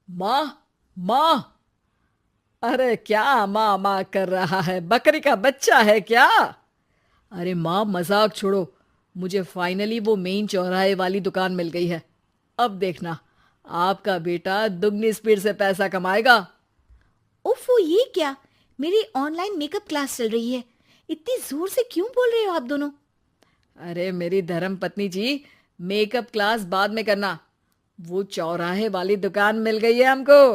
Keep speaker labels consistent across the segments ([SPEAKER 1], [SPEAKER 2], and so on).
[SPEAKER 1] माँ, माँ। अरे क्या माँ माँ कर रहा है? बकरी का बच्चा है क्या? अरे माँ, मजाक छोड़ो। मुझे फाइनली वो मेन चौराहे वाली दुकान मिल गई है। अब देखना, आपका बेटा दुगनी स्पीड से पैसा कमाएगा।
[SPEAKER 2] ओफो, ये क्या? मेरी ऑनलाइन मेकअप क्लास चल रही है। इतनी जोर से क्यों बोल रहे हो आप दोनों?
[SPEAKER 1] अरे मेरी धर्म पत्नी जी, मेकअप क्लास बाद में करना। वो चौराहे वाली दुकान मिल गई है हमको।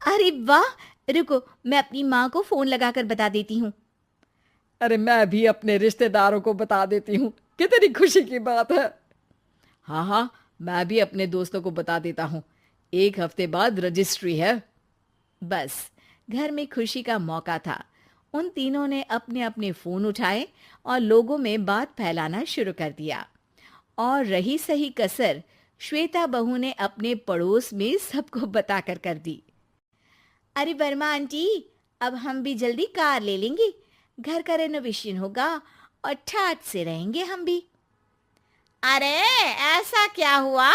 [SPEAKER 2] अरे वाह! रुको, मैं अपनी माँ को फोन लगाकर बता देती हूँ।
[SPEAKER 1] अरे मैं भी अपने रिश्तेदारों को बता देती हूँ। कितनी खुशी की बात है। हाँ हाँ, मैं भी अपने दोस्तों को बता देता हूँ। 1 हफ्ते बाद रजिस्ट्री है।
[SPEAKER 2] बस, घर में खुशी का मौका था। उन तीनों ने अपने अपने फोन उठाए और लोगों में बात फैलाना शुरू कर दिया। और रही सही कसर, श्वेता बहू ने अपने पड़ोस में सबको बताकर कर दी। अरे वर्मा आंटी, अब हम भी जल्दी कार ले लेंगे। घर का रेनोवेशन होगा और ठाट से रहेंगे हम भी। अरे, ऐसा क्या हुआ?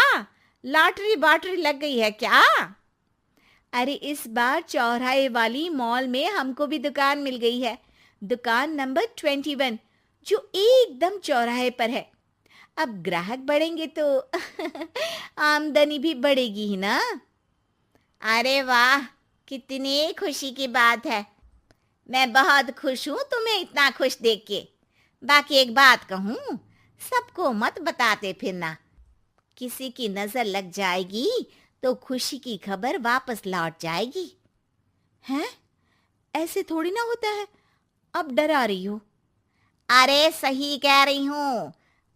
[SPEAKER 2] लॉटरी बाटरी लग गई है क्या? अरे, इस बार चौराहे वाली मॉल में हमको भी दुकान मिल गई है। दुकान नंबर 21, जो एकदम चौराहे पर है। अब ग्राहक बढ़ेंगे तो आमदनी भी बढ़ेगी ही ना। अरे वाह, कितनी खुशी की बात है। मैं बहुत खुश हूँ तुम्हें इतना खुश देख के। बाकी एक बात कहूँ, सबको मत बताते फिरना। किसी की नजर लग जाएगी तो खुशी की खबर वापस लौट जाएगी। हैं? ऐसे थोड़ी ना होता है। अब डरा रही हो? अरे सही कह रही हूँ।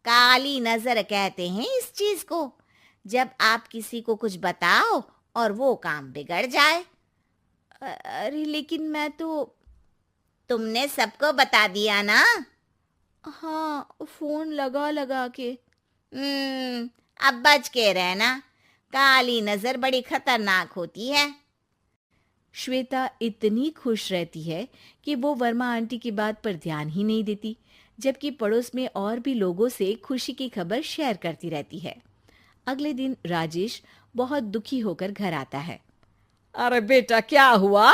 [SPEAKER 2] काली नजर कहते हैं इस चीज को, जब आप किसी को कुछ बताओ और वो काम बिगड़ जाए। अरे लेकिन मैं तो। तुमने सबको बता दिया ना? हाँ, फोन लगा लगा के। अब बच के रहना। काली नजर बड़ी खतरनाक होती है। श्वेता इतनी खुश रहती है कि वो वर्मा आंटी की बात पर ध्यान ही नहीं देती, जबकि पड़ोस में और भी लोगों से खुशी की खबर शेयर करती रहती है। अगले दिन राजेश बहुत दुखी होकर घर आता है।
[SPEAKER 1] अरे बेटा, क्या हुआ?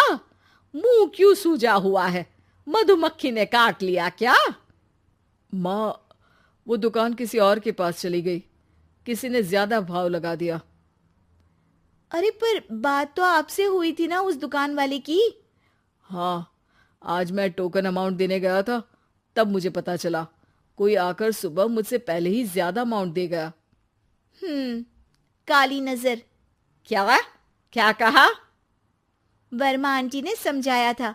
[SPEAKER 1] मुंह क्यों सूजा हुआ है? मधुमक्खी ने काट लिया क्या? माँ, वो दुकान किसी और के पास चली गई। किसी ने ज्यादा भाव लगा दिया।
[SPEAKER 2] अरे पर बात तो आपसे हुई थी ना उस दुकान वाले की।
[SPEAKER 1] हाँ, आज मैं टोकन अमाउंट देने गया था, तब मुझे पता चला। कोई आकर सुबह मुझसे पहले ही ज्यादा अमाउंट दे गया।
[SPEAKER 2] हम्म, काली नजर।
[SPEAKER 1] क्या? क्या कहा?
[SPEAKER 2] वर्मा आंटी ने समझाया था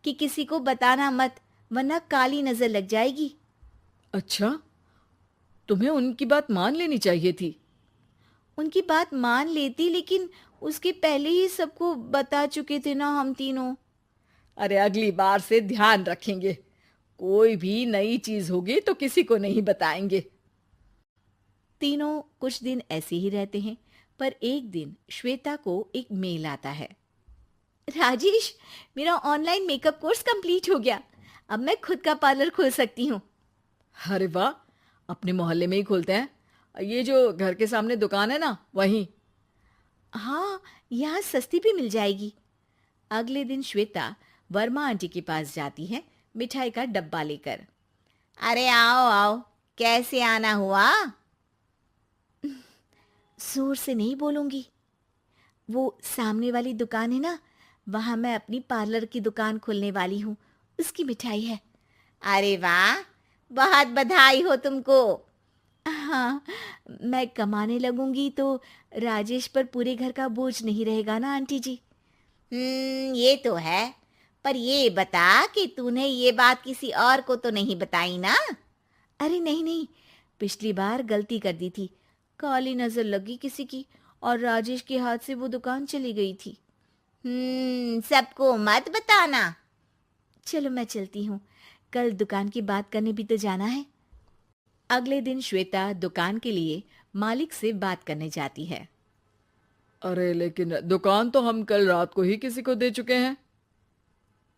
[SPEAKER 2] कि किसी को बताना मत, वरना काली नजर लग जाएगी।
[SPEAKER 1] अच्छा, तुम्हें उनकी बात मान लेनी चाहिए थी।
[SPEAKER 2] उनकी बात मान लेती, लेकिन उसके पहले ही सबको बता चुके थे ना हम तीनों।
[SPEAKER 1] अरे अगली बार से ध्यान रखेंगे। कोई भी नई चीज होगी तो किसी को नहीं बताएंगे।
[SPEAKER 2] तीनों कुछ दिन ऐसे ही रहते हैं, पर एक दिन श्वेता को एक मेल आता है। राजेश, मेरा ऑनलाइन मेकअप कोर्स कंप्लीट हो गया। अब मैं खुद का पार्लर खोल सकती हूँ।
[SPEAKER 1] अरे वाह, अपने मोहल्ले में ही खोलते हैं। ये जो घर के सामने दुकान है ना, वहीं।
[SPEAKER 2] हाँ, यहाँ सस्ती भी मिल जाएगी। अगले दिन श्वेता वर्मा आंटी के पास जाती है, मिठाई का डब्बा लेकर। अरे आओ आओ, कैसे आना हुआ? जोर से नहीं बोलूंगी। वो सामने वाली दुकान है ना, वहां मैं अपनी पार्लर की दुकान खोलने वाली हूँ। उसकी मिठाई है। अरे वाह, बहुत बधाई हो तुमको। हाँ, मैं कमाने लगूंगी तो राजेश पर पूरे घर का बोझ नहीं रहेगा ना आंटी जी। ये तो है। पर ये बता कि तूने ये बात किसी और को तो नहीं बताई ना? अरे नहीं नहीं, पिछली बार गलती कर दी थी। काली नजर लगी किसी की और राजेश के हाथ से वो दुकान चली गई थी। सबको मत बताना। चलो मैं चलती हूँ, कल दुकान की बात करने भी तो जाना है। अगले दिन श्वेता दुकान के लिए मालिक से बात करने जाती है।
[SPEAKER 1] अरे लेकिन दुकान तो हम कल रात को ही किसी को दे चुके हैं।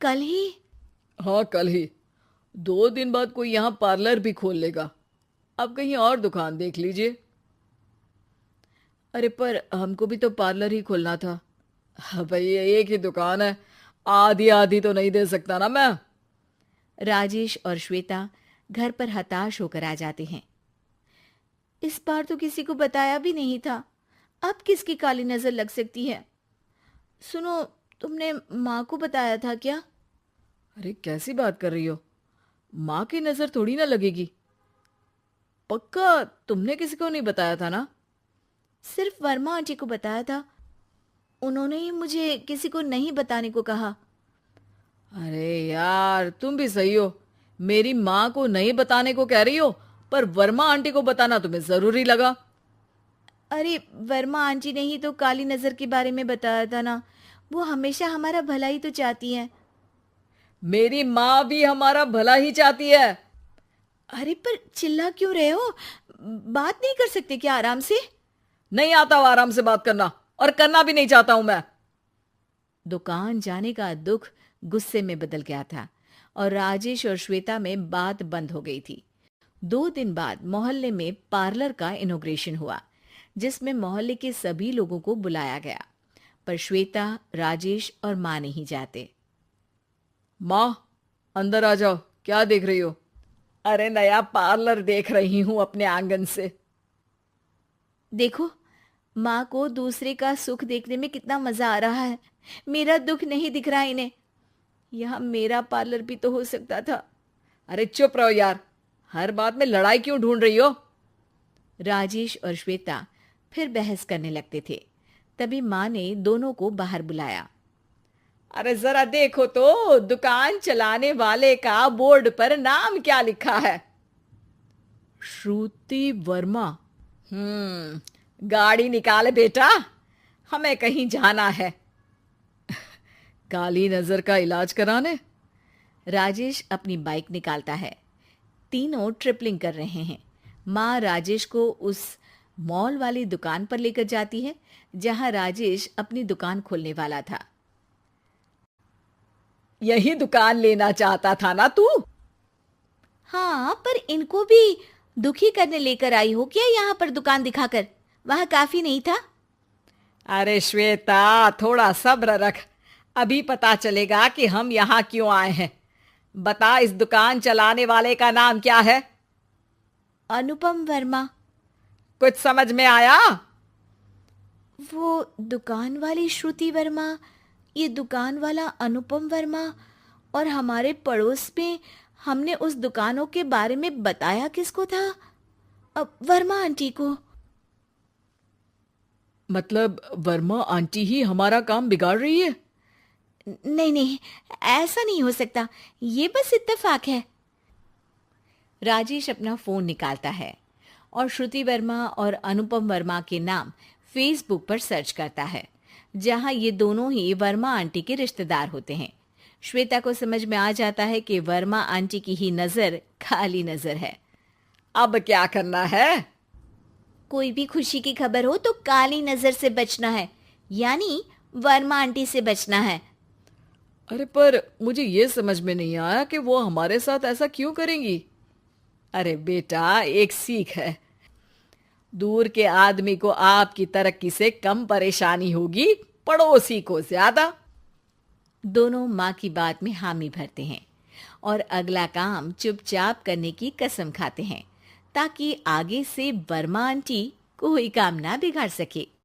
[SPEAKER 2] कल ही?
[SPEAKER 1] हाँ, कल ही। 2 दिन बाद कोई यहाँ पार्लर भी खोल लेगा। अब कहीं और दुकान देख लीजिए। अरे पर हमको भी तो पार्लर ही खोलना था। हाँ भाई, एक ही दुकान है, आधी आधी तो नहीं दे सकता ना मैं।
[SPEAKER 2] राजेश और श्वेता घर पर हताश होकर आ जाते हैं। इस बार तो किसी को बताया भी नहीं था, अब किसकी काली नजर लग सकती है। सुनो, तुमने माँ को बताया था क्या?
[SPEAKER 1] अरे कैसी बात कर रही हो, माँ की नजर थोड़ी ना लगेगी। पक्का तुमने किसी को नहीं बताया था ना?
[SPEAKER 2] सिर्फ वर्मा आंटी को बताया था, उन्होंने ही मुझे किसी को नहीं बताने को कहा।
[SPEAKER 1] अरे यार, तुम भी सही हो। मेरी माँ को नहीं बताने को कह रही हो, पर वर्मा आंटी को बताना तुम्हें जरूरी लगा।
[SPEAKER 2] अरे वर्मा आंटी ने ही तो काली नजर के बारे में बताया था ना, वो हमेशा हमारा भला ही तो चाहती है।
[SPEAKER 1] मेरी माँ भी हमारा भला ही चाहती है।
[SPEAKER 2] अरे पर चिल्ला क्यों रहे हो? बात नहीं कर सकते क्या आराम से?
[SPEAKER 1] नहीं आता हो आराम से बात करना, और करना भी नहीं चाहता हूं मैं।
[SPEAKER 2] दुकान जाने का दुख गुस्से में बदल गया था और राजेश और श्वेता में बात बंद हो गई थी। 2 दिन बाद मोहल्ले में पार्लर का इनॉग्रेशन हुआ, जिसमें मोहल्ले के सभी लोगों को बुलाया गया, पर श्वेता, राजेश और माँ नहीं जाते।
[SPEAKER 1] माँ, अंदर आ जाओ, क्या देख रही हो? अरे नया पार्लर देख रही हूं अपने आंगन से।
[SPEAKER 2] देखो, माँ को दूसरे का सुख देखने में कितना मजा आ रहा है, मेरा दुख नहीं दिख रहा इन्हें। यहाँ मेरा पार्लर भी तो हो सकता था।
[SPEAKER 1] अरे चुप रहो यार, हर बात में लड़ाई क्यों ढूंढ रही हो?
[SPEAKER 2] राजेश और श्वेता फिर बहस करने लगते थे। तभी माँ ने दोनों को बाहर बुलाया।
[SPEAKER 1] अरे जरा देखो तो, दुकान चलाने वाले का बोर्ड पर नाम क्या लिखा है? श्रुति वर्मा। गाड़ी निकाले बेटा, हमें कहीं जाना है। काली नजर का इलाज कराने?
[SPEAKER 2] राजेश अपनी बाइक निकालता है। तीनों ट्रिपलिंग कर रहे हैं। माँ राजेश को उस मॉल वाली दुकान पर लेकर जाती है जहां राजेश अपनी दुकान खोलने वाला था।
[SPEAKER 1] यही दुकान लेना चाहता था ना तू?
[SPEAKER 2] हाँ, पर इनको भी दुखी करने लेकर आई हो क्या यहाँ पर दुकान दिखाकर? वहां काफी नहीं था?
[SPEAKER 1] अरे श्वेता, थोड़ा सब्र रख, अभी पता चलेगा कि हम यहाँ क्यों आए हैं। बता, इस दुकान चलाने वाले का नाम क्या है?
[SPEAKER 2] अनुपम वर्मा।
[SPEAKER 1] कुछ समझ में आया?
[SPEAKER 2] वो दुकान वाली श्रुति वर्मा, ये दुकान वाला अनुपम वर्मा, और हमारे पड़ोस में हमने उस दुकानों के बारे में बताया किसको था? अब वर्मा आंटी को।
[SPEAKER 1] मतलब वर्मा आंटी ही हमारा काम बिगाड़ रही है?
[SPEAKER 2] नहीं नहीं, ऐसा नहीं हो सकता, ये बस इत्तेफाक है। राजेश अपना फोन निकालता है और श्रुति वर्मा और अनुपम वर्मा के नाम फेसबुक पर सर्च करता है, जहां ये दोनों ही वर्मा आंटी के रिश्तेदार होते हैं। श्वेता को समझ में आ जाता है कि वर्मा आंटी की ही नजर काली नजर है।
[SPEAKER 1] अब क्या करना है?
[SPEAKER 2] कोई भी खुशी की खबर हो तो काली नजर से बचना है, यानी वर्मा आंटी से बचना है।
[SPEAKER 1] अरे पर मुझे ये समझ में नहीं आया कि वो हमारे साथ ऐसा क्यों करेंगी। अरे बेटा, एक सीख है, दूर के आदमी को आपकी तरक्की से कम परेशानी होगी, पड़ोसी को ज्यादा।
[SPEAKER 2] दोनों माँ की बात में हामी भरते हैं और अगला काम चुपचाप करने की कसम खाते हैं, ताकि आगे से वर्मा आंटी कोई काम ना बिगाड़ सके।